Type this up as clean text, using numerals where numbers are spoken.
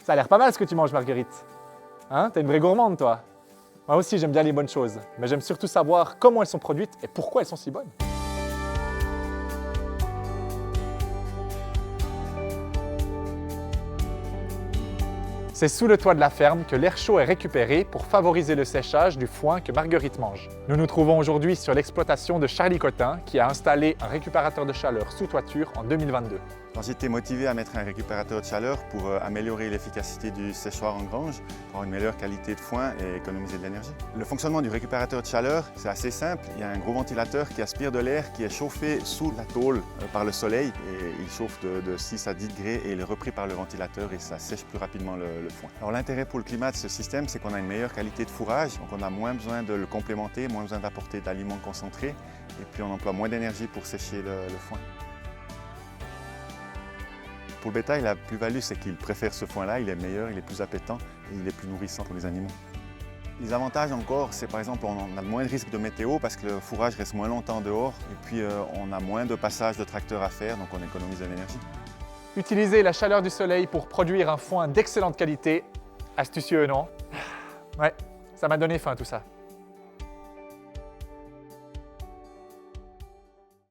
Ça a l'air pas mal ce que tu manges, Marguerite. Hein? T'es une vraie gourmande, toi. Moi aussi, j'aime bien les bonnes choses, mais j'aime surtout savoir comment elles sont produites et pourquoi elles sont si bonnes. C'est sous le toit de la ferme que l'air chaud est récupéré pour favoriser le séchage du foin que Marguerite mange. Nous nous trouvons aujourd'hui sur l'exploitation de Charlie Cotin, qui a installé un récupérateur de chaleur sous toiture en 2022. J'ai été motivé à mettre un récupérateur de chaleur pour améliorer l'efficacité du séchoir en grange, pour avoir une meilleure qualité de foin et économiser de l'énergie. Le fonctionnement du récupérateur de chaleur, c'est assez simple. Il y a un gros ventilateur qui aspire de l'air qui est chauffé sous la tôle par le soleil et il chauffe de 6 à 10 degrés et il est repris par le ventilateur et ça sèche plus rapidement le foin. Alors l'intérêt pour le climat de ce système, c'est qu'on a une meilleure qualité de fourrage, donc on a moins besoin de le complémenter, moins besoin d'apporter d'aliments concentrés et puis on emploie moins d'énergie pour sécher le foin. Pour le bétail, la plus-value, c'est qu'il préfère ce foin-là, il est meilleur, il est plus appétant et il est plus nourrissant pour les animaux. Les avantages encore, c'est par exemple, on a moins de risques de météo parce que le fourrage reste moins longtemps dehors et puis on a moins de passages de tracteurs à faire, donc on économise de l'énergie. Utiliser la chaleur du soleil pour produire un foin d'excellente qualité, astucieux, non? Ouais, ça m'a donné faim tout ça.